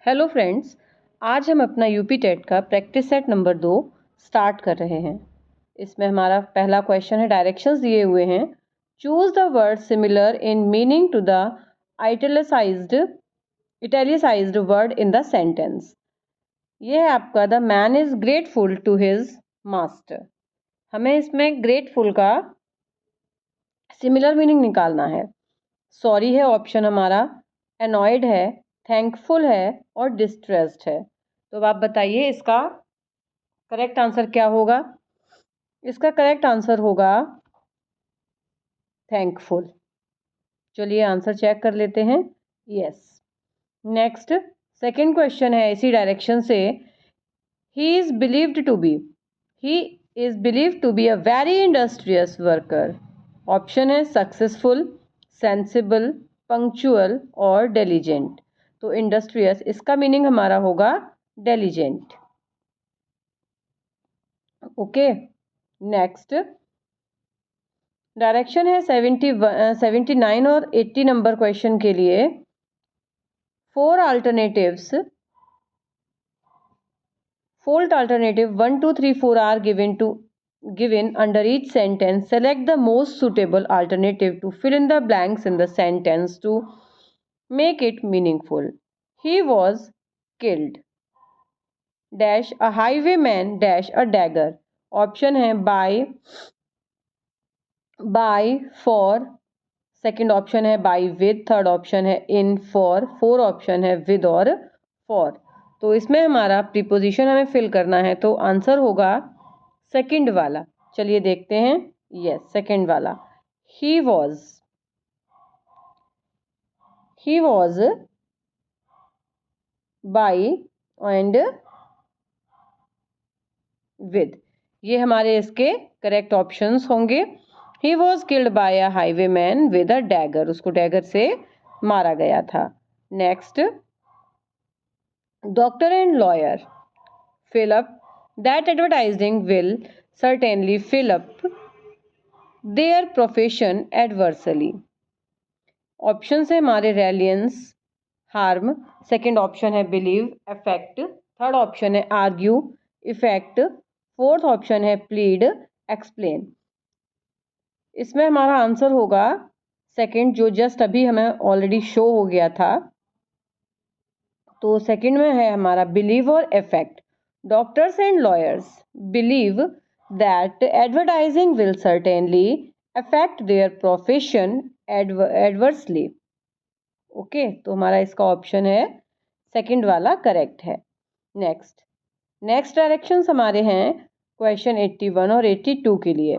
Hello friends, आज हम अपना यूपी टेट का प्रैक्टिस सेट नंबर 2 स्टार्ट कर रहे हैं। इसमें हमारा पहला क्वेश्चन है, डायरेक्शंस दिए हुए हैं। Choose the word similar in meaning to the italicised word in the sentence. ये है आपका, the man is grateful to his master. हमें इसमें ग्रेटफुल का सिमिलर मीनिंग निकालना है। सॉरी है ऑप्शन हमारा, एनॉयड है, थैंकफुल है और डिस्ट्रेस्ड है। तो अब आप बताइए इसका करेक्ट आंसर क्या होगा। इसका करेक्ट आंसर होगा थैंकफुल। चलिए आंसर चेक कर लेते हैं। यस। नेक्स्ट सेकंड क्वेश्चन है इसी डायरेक्शन से। He is believed to be he is believed to be a very industrious worker. Option है सक्सेसफुल, सेंसिबल, पंक्चुअल और डिलीजेंट। तो इंडस्ट्रियस, इसका मीनिंग हमारा होगा डिलीजेंट। ओके। नेक्स्ट डायरेक्शन है 79 और 80 नंबर क्वेश्चन के लिए। Four alternative 1, 2, 3, 4 are given under each sentence. Select the most suitable alternative to fill in the blanks in the sentence to make it meaningful. He was killed dash a highwayman dash a dagger. Option है by for, second option है by with, third option है in for, four option है with और for. तो इसमें हमारा preposition हमें fill करना है, तो आंसर होगा सेकंड वाला। चलिए देखते हैं। यस, सेकंड वाला। He was by and with, ये हमारे इसके करेक्ट ऑप्शंस होंगे। He was killed by a highwayman with a dagger, उसको डैगर से मारा गया था। Next, doctor and lawyer fill up that advertising will certainly fill up their profession adversely. Option है हमारे रेलियंस, हार्म, सेकेंड ऑप्शन है believe, affect, third option है argue, effect, fourth option है प्लीड, एक्सप्लेन। इसमें हमारा आंसर होगा सेकेंड, जो just अभी हमें ऑलरेडी शो हो गया था। तो सेकेंड में है हमारा बिलीव और effect. Doctors and lawyers believe that advertising will certainly affect their profession adversely. Okay, तो हमारा इसका ऑप्शन है सेकंड वाला करेक्ट है। नेक्स्ट डायरेक्शंस हमारे हैं क्वेश्चन 81 और 82 के लिए।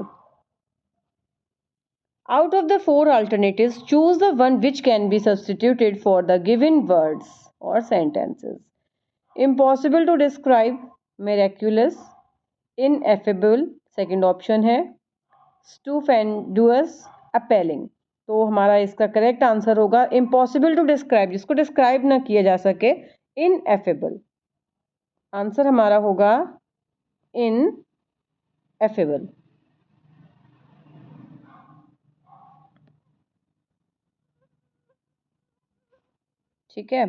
Out of the four alternatives choose the one which can be substituted for the given words और sentences. Impossible to describe, miraculous, ineffable, second option है, स्टूपेंडुअस, अपेलिंग। तो हमारा इसका करेक्ट आंसर होगा इम्पॉसिबल टू डिस्क्राइब, जिसको describe ना किया जा सके, इनएफेबल। आंसर हमारा होगा इनएफेबल। ठीक है।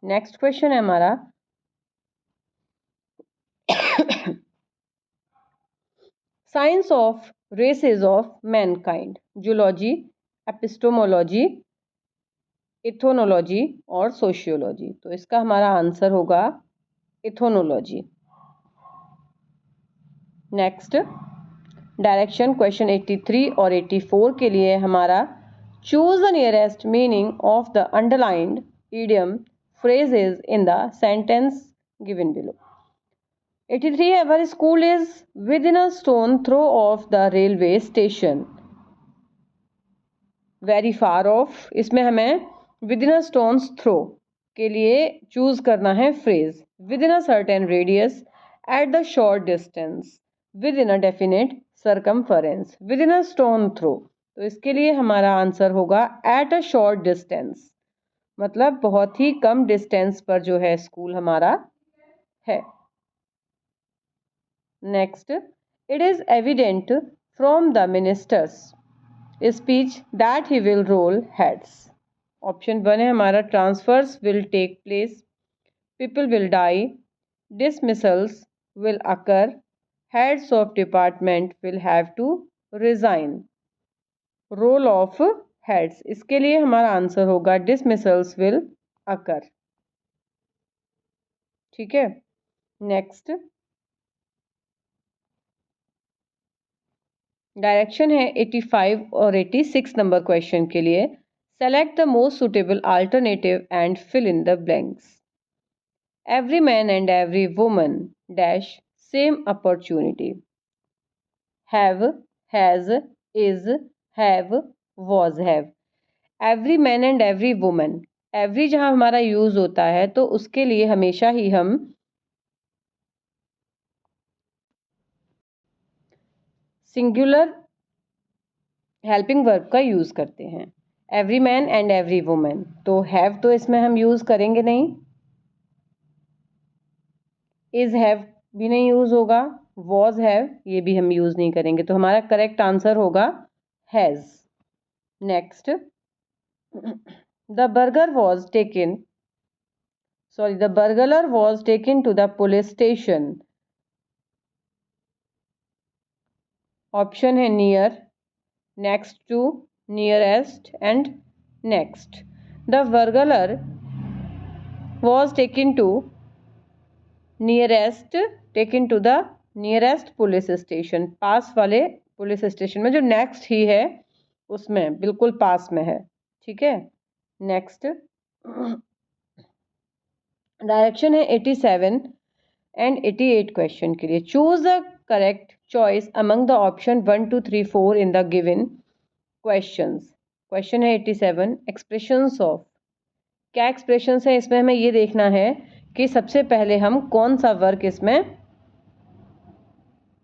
नेक्स्ट क्वेश्चन है हमारा science of races of mankind, zoology, epistemology, ethnology और सोशियोलॉजी। तो इसका हमारा आंसर होगा इथोनोलॉजी। नेक्स्ट डायरेक्शन क्वेश्चन 83 और 84 के लिए हमारा choose the nearest meaning of the underlined idiom phrases in the sentence given below. 83 है, our school is within a stone throw of the railway station. Very far off, इसमें हमें within a stone's throw के लिए choose करना है phrase. within a certain radius, at the short distance, within a definite circumference, within a stone throw। तो इसके लिए हमारा आंसर होगा at a short distance, मतलब बहुत ही कम डिस्टेंस पर जो है स्कूल हमारा है। Next, it is evident from the minister's speech that he will roll heads. Option 1 है हमारा transfers will take place, people will die, dismissals will occur, heads of department will have to resign. Roll of heads, इसके लिए हमारा answer होगा dismissals will occur. ठीक है, next direction है 85 और 86 नंबर क्वेश्चन के लिए। Select the most suitable alternative and fill in the blanks. Every man and every woman dash same opportunity. Have, has, is, have, was, have. Every man and every woman, every जहां हमारा use होता है तो उसके लिए हमेशा ही हम singular helping verb का यूज करते हैं। Every man and every woman, तो हैव तो इसमें हम यूज करेंगे नहीं, इज हैव भी नहीं यूज होगा, वॉज हैव ये भी हम यूज नहीं करेंगे, तो हमारा करेक्ट आंसर होगा has. Next, the burglar was taken the burglar was taken to the police station. Option है near, next to, nearest and next. The burglar was taken to nearest, taken to the nearest police station, पास वाले police station में, जो next ही है उसमें बिल्कुल पास में है। ठीक है, नेक्स्ट डायरेक्शन है 87 एंड 88 क्वेश्चन के लिए। Choose the correct choice among the option 1 2 3 4 in the given questions. Question है 87, एक्सप्रेशंस ऑफ। क्या एक्सप्रेशंस है इसमें, हमें ये देखना है कि सबसे पहले हम कौन सा वर्क इसमें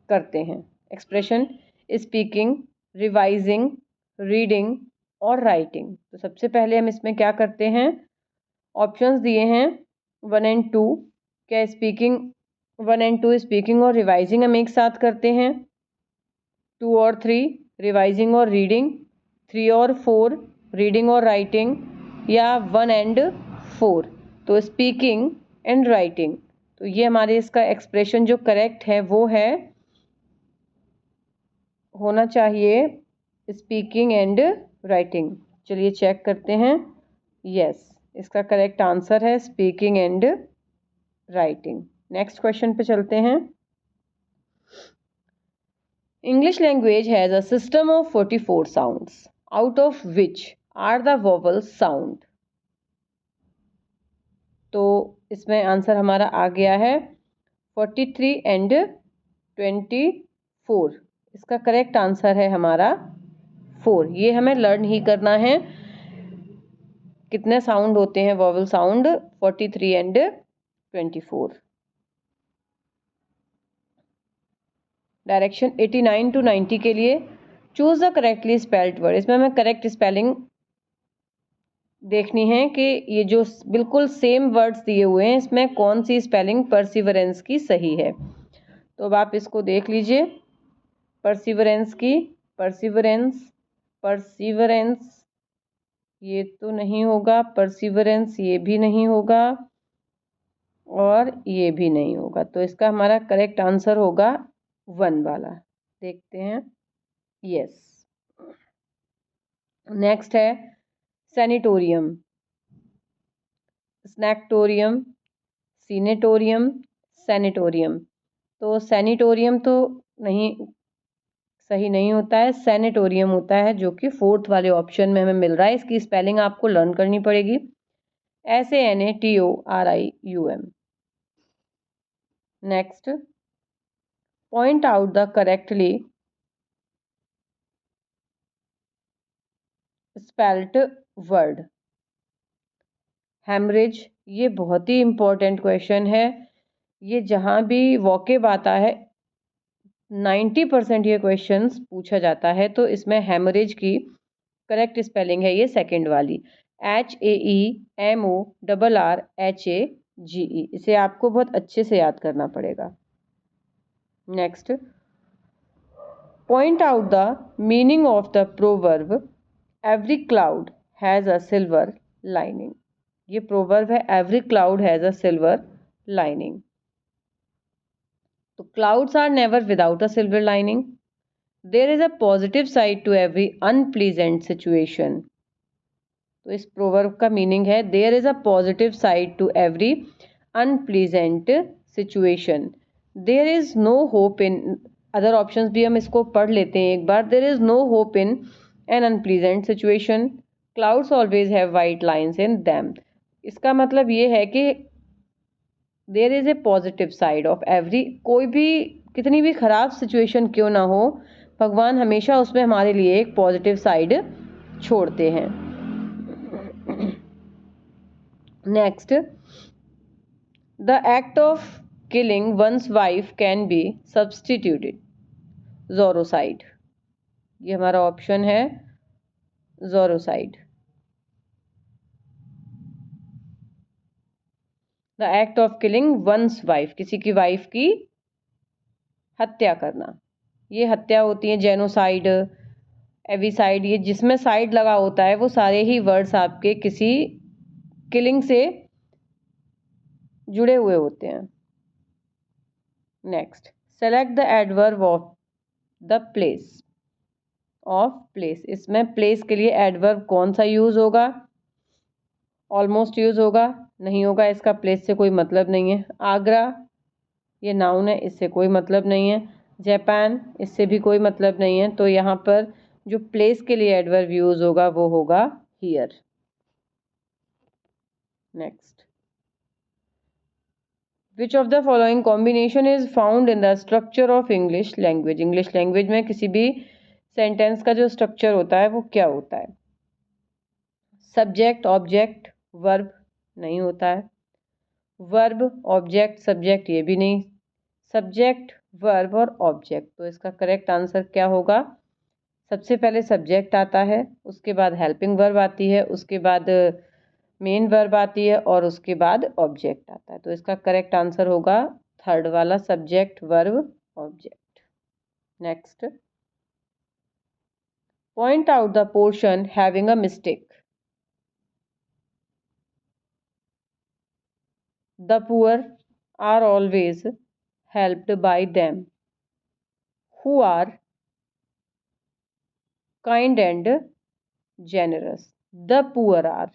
करते हैं। एक्सप्रेशन स्पीकिंग, रिवाइजिंग, रीडिंग और राइटिंग। तो सबसे पहले हम इसमें क्या करते हैं, ऑप्शंस दिए हैं 1 एंड 2। क्या स्पीकिंग 1 एंड 2 स्पीकिंग और रिवाइजिंग हम एक साथ करते हैं, 2 और 3 रिवाइजिंग और रीडिंग, 3 और 4 रीडिंग और राइटिंग, या 1 एंड 4, तो स्पीकिंग एंड राइटिंग। तो ये हमारे इसका एक्सप्रेशन जो करेक्ट है वो है, होना चाहिए स्पीकिंग एंड राइटिंग। चलिए चेक करते हैं, यस इसका करेक्ट आंसर है speaking and writing. Next question पे चलते हैं। English language has a system of 44 sounds, out of which are the vowel sound. तो इसमें आंसर हमारा आ गया है 43 एंड 24। इसका करेक्ट आंसर है हमारा 4। ये हमें लर्न ही करना है, कितने साउंड होते हैं vowel sound, 43 and 24। Direction 89 to 90 के लिए। Choose the correctly spelled word. इसमें हमें करेक्ट स्पेलिंग देखनी है कि ये जो बिल्कुल सेम वर्ड्स दिए हुए हैं इसमें कौन सी स्पेलिंग परसिवरेंस की सही है। तो अब आप इसको देख लीजिए, परसिवरेंस की, परसिवरेंस, परसिवरेंस ये तो नहीं होगा, परसिवरेंस ये भी नहीं होगा और ये भी नहीं होगा, तो इसका हमारा करेक्ट आंसर होगा 1 वाला। देखते हैं, यस। नेक्स्ट है सैनिटोरियम, स्नैक्टोरियम, सीनेटोरियम, सैनिटोरियम। तो सैनिटोरियम तो नहीं, सही नहीं होता है, सैनिटोरियम होता है, जो कि 4th वाले ऑप्शन में हमें मिल रहा है। इसकी स्पेलिंग आपको लर्न करनी पड़ेगी, SANATORIUM। Next, point out the correctly spelt word. Haemorrhage, ये बहुत ही इंपॉर्टेंट क्वेश्चन है, ये जहाँ भी वॉकेब आता है 90% ये क्वेश्चंस पूछा जाता है। तो इसमें हेमरेज की करेक्ट स्पेलिंग है ये सेकंड वाली, HAEMORRHAGE। इसे आपको बहुत अच्छे से याद करना पड़ेगा। Next, point out the meaning of the proverb every cloud has a silver lining. ये प्रोवर्ब है, every cloud has a silver lining. तो clouds are never without a silver lining. There is a positive side to every unpleasant situation. तो इस proverb का meaning है, there is a positive side to every unpleasant situation. There is no hope in, other options भी हम इसको पढ़ लेते हैं एक बार। There is no hope in an unpleasant situation, clouds always have white lines in them. इसका मतलब ये है कि there is a positive side of every, कोई भी कितनी भी खराब सिचुएशन क्यों ना हो, भगवान हमेशा उसमें हमारे लिए एक पॉजिटिव साइड छोड़ते हैं। Next, the act of killing one's wife can be substituted, uxoricide. ये हमारा ऑप्शन है uxoricide. The act of killing one's wife, किसी की वाइफ की हत्या करना, ये हत्या होती है। जेनोसाइड, एविसाइड, ये जिसमें साइड लगा होता है वो सारे ही वर्ड्स आपके किसी किलिंग से जुड़े हुए होते हैं। Next, select the adverb of the place. Of place, इसमें प्लेस के लिए एडवर्ब कौन सा यूज होगा? ऑलमोस्ट यूज होगा? नहीं होगा, इसका प्लेस से कोई मतलब नहीं है। आगरा, ये नाउन है, इससे कोई मतलब नहीं है। जापान, इससे भी कोई मतलब नहीं है। तो यहाँ पर जो प्लेस के लिए एडवर्ब यूज होगा वो होगा here. Next, which of the following combination is found in the structure of English language. English language में किसी भी सेंटेंस का जो स्ट्रक्चर होता है वो क्या होता है? सब्जेक्ट, ऑब्जेक्ट, वर्ब नहीं होता है। वर्ब, ऑब्जेक्ट, सब्जेक्ट ये भी नहीं। सब्जेक्ट, वर्ब और ऑब्जेक्ट। तो इसका करेक्ट आंसर क्या होगा? सबसे पहले सब्जेक्ट आता है, उसके बाद हेल्पिंग वर्ब आती है, उसके बाद मेन वर्ब आती है और उसके बाद ऑब्जेक्ट आता है। तो इसका करेक्ट आंसर होगा थर्ड वाला, subject, verb, object. Next, point out the portion having a mistake. The poor are always helped by them who are kind and generous. The poor are,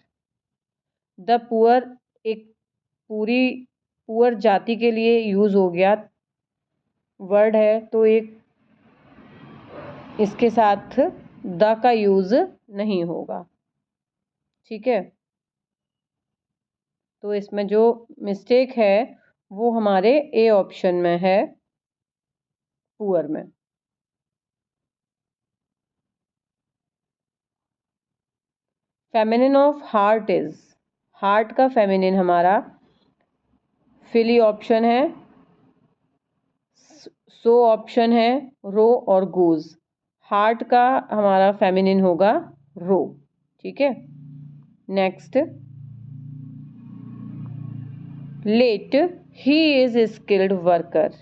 the poor एक पूरी poor जाति के लिए use हो गया word है, तो एक इसके साथ द का यूज नहीं होगा। ठीक है, तो इसमें जो मिस्टेक है वो हमारे ए ऑप्शन में है, पुअर में। Feminine of heart is, heart का फेमिनिन हमारा फिली ऑप्शन है, सो ऑप्शन है, रो और गोज। हार्ट का हमारा फेमिनिन होगा रो। ठीक है, next, late, he is skilled worker.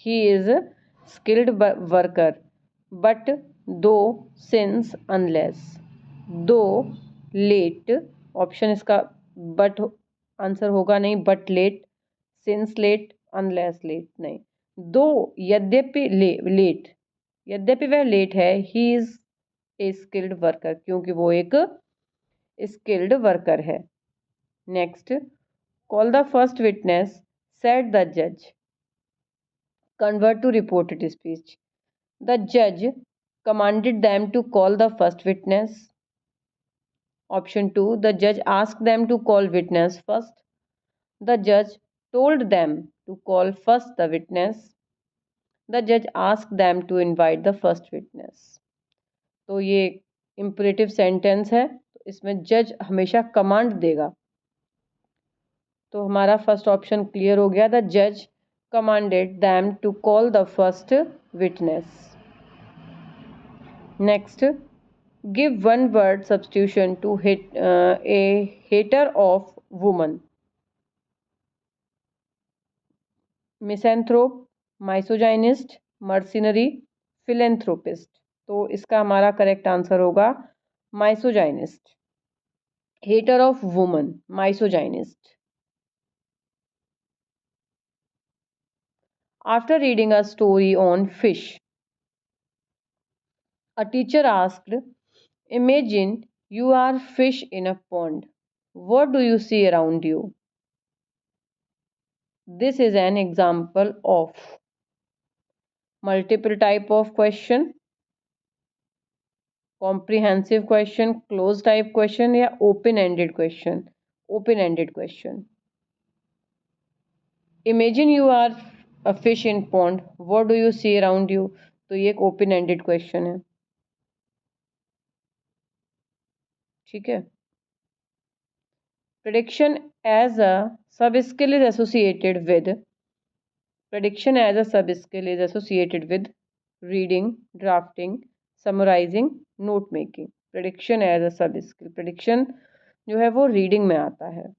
He is skilled worker, but though, since, unless. Though, late, option इसका बट आंसर होगा नहीं, but late, since late, unless late नहीं। दो, यद्यपि लेट, यद्यपि वह लेट है, he is a skilled worker, क्योंकि वो एक स्किल्ड वर्कर है। Next, call the first witness, said the जज। Convert to reported speech. The judge commanded them to call the first witness. Option 2, the judge asked them to call witness first. The judge told them to call first the witness. The judge asked them to invite the first witness. तो ये imperative sentence है, तो इसमें जज हमेशा command देगा। तो हमारा फर्स्ट ऑप्शन क्लियर हो गया, द जज commanded them to call the first witness. Next, give one word substitution to a hater of woman. Misanthrope, misogynist, mercenary, philanthropist. तो इसका हमारा करेक्ट आंसर होगा माइसोजाइनिस्ट। hater of woman, misogynist. After reading a story on fish, a teacher asked, imagine you are fish in a pond. What do you see around you? This is an example of multiple type of question, comprehensive question, closed type question या open ended question. Open ended question. Imagine you are a fish in pond. What do you see around you? तो ये एक open ended question है. ठीक है. Prediction as a sub skill is associated with reading, drafting, summarizing, note making. Prediction as a sub skill. Prediction जो है वो reading में आता है.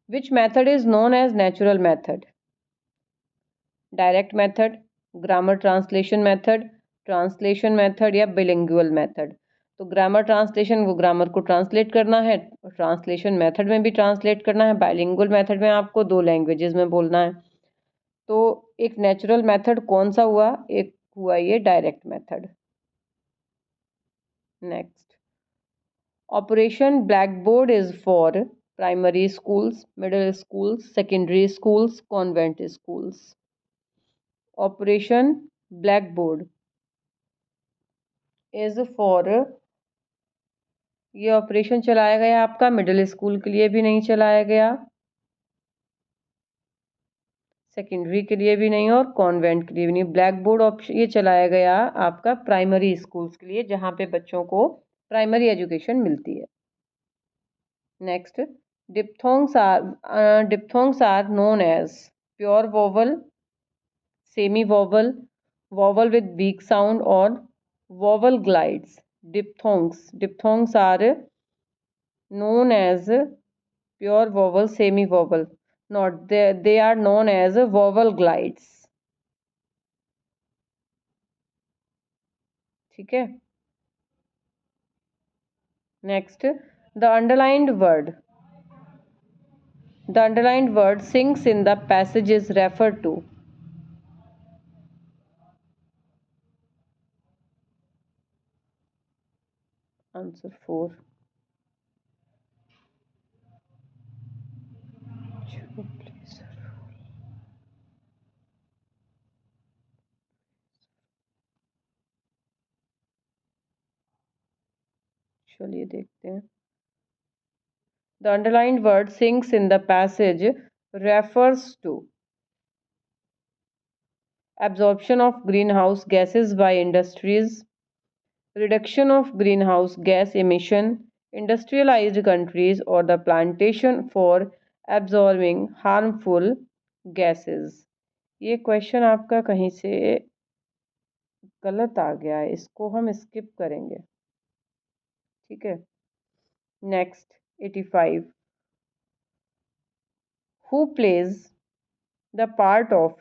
Which method is known as natural method? Direct method, grammar translation method, translation method या बिलिंगुअल method. तो grammar translation वो grammar को ट्रांसलेट करना है, ट्रांसलेशन मेथड में भी ट्रांसलेट करना है, बाइलिंगुअल मेथड में आपको 2 लैंग्वेजेस में बोलना है. तो एक नेचुरल मेथड कौन सा हुआ? एक हुआ ये direct method. Next, operation black board is for primary schools, middle schools, secondary schools, convent schools. Operation black board is for, ये ऑपरेशन चलाया गया आपका मिडिल स्कूल के लिए भी नहीं चलाया गया, सेकेंडरी के लिए भी नहीं और कॉन्वेंट के लिए भी नहीं. ब्लैक बोर्ड ऑप्शन ये चलाया गया आपका प्राइमरी स्कूल्स के लिए जहाँ पे बच्चों को प्राइमरी एजुकेशन मिलती है. Next, diphthongs are known as pure vowel, semi vowel, vowel with weak sound और vowel glides. Diphthongs are known as pure vowel, semi vowel. Not they are known as vowel glides. ठीक है. Next, the underlined word. The underlined word sings in the passage is referred to. Answer 4. चलिए देखते हैं. The underlined word sings in the passage refers to absorption of greenhouse gases by industries, reduction of greenhouse gas emission, industrialized countries or the plantation for absorbing harmful gases. ये question आपका कहीं से गलत आ गया है, इसको हम स्किप करेंगे. ठीक है. Next, 85. Who plays the part of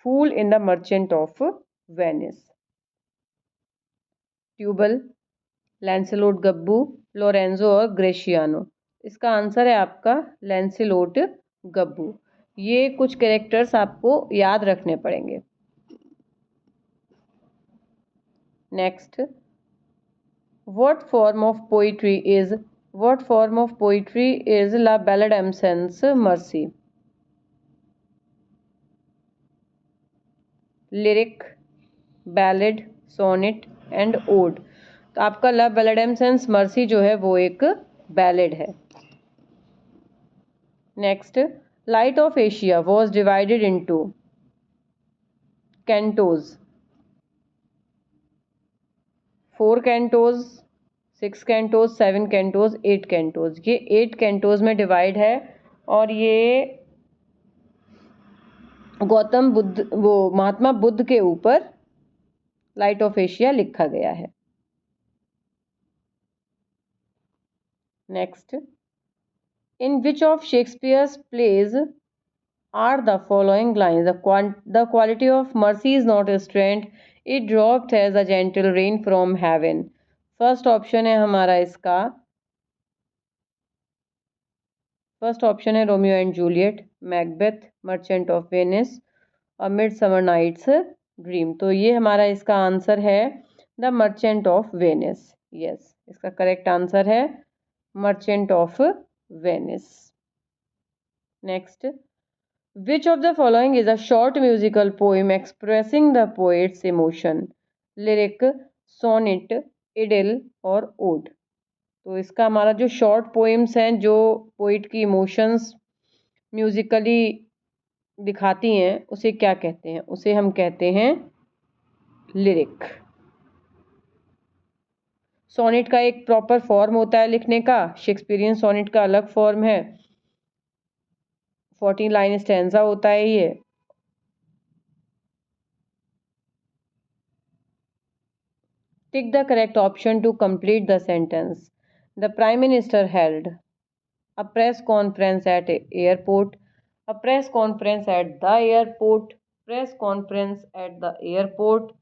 fool in the Merchant of Venice? Tubal, Launcelot Gobbo, Lorenzo और ग्रेशियानो. इसका आंसर है आपका लैंसेलोट गब्बू. ये कुछ कैरेक्टर्स आपको याद रखने पड़ेंगे. Next, what form of poetry is La Ballade Emerson's Mercy? Lyric, ballad, sonnet and ode. तो आपका ला बैलेड एमेrson's मर्सी जो है वो एक बैलेड है. Next, light of Asia was divided into cantos. 4 cantos, 6 cantos, 7 cantos, 8 cantos. ये 8 कैंटोज में divide है और ये गौतम बुद्ध वो महात्मा बुद्ध के ऊपर लाइट ऑफ एशिया लिखा गया है. Next, in which of Shakespeare's plays are the following lines? The quality of mercy is not restraint, it dropped as a gentle rain from heaven. First option है हमारा इसका, फर्स्ट ऑप्शन है Romeo and Juliet, Macbeth, Merchant of Venice और Midsummer Night's Dream. तो ये हमारा इसका answer है the Merchant of Venice. Yes, इसका करेक्ट आंसर है Merchant of Venice. Next, which of the following is a short musical poem expressing the poet's emotion? Lyric, sonnet, idyll और ode. तो इसका हमारा जो शॉर्ट पोएम्स हैं जो पोइट की इमोशंस म्यूजिकली दिखाती हैं उसे क्या कहते हैं? उसे हम कहते हैं लिरिक। सोनेट का एक प्रॉपर फॉर्म होता है लिखने का, शेक्सपियरियन सोनेट का अलग फॉर्म है, 14 लाइन स्टैंजा होता है ये। Tick the correct option to complete the sentence. The prime minister held a press conference at airport, a press conference at the airport, press conference at the airport,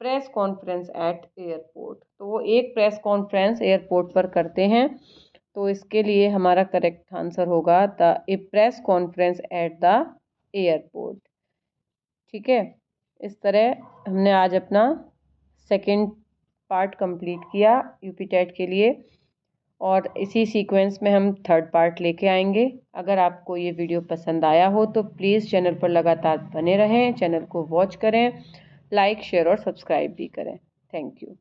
press conference eight airport. तो वो एक press conference airport पर करते हैं, तो इसके लिए हमारा करेक्ट आंसर होगा the A press conference at the airport. ठीक है, इस तरह हमने आज अपना सेकंड पार्ट कंप्लीट किया यूपी टेट के लिए, और इसी सीक्वेंस में हम थर्ड पार्ट लेके आएंगे। अगर आपको ये वीडियो पसंद आया हो तो प्लीज़ चैनल पर लगातार बने रहें, चैनल को वॉच करें, लाइक शेयर और सब्सक्राइब भी करें। Thank you.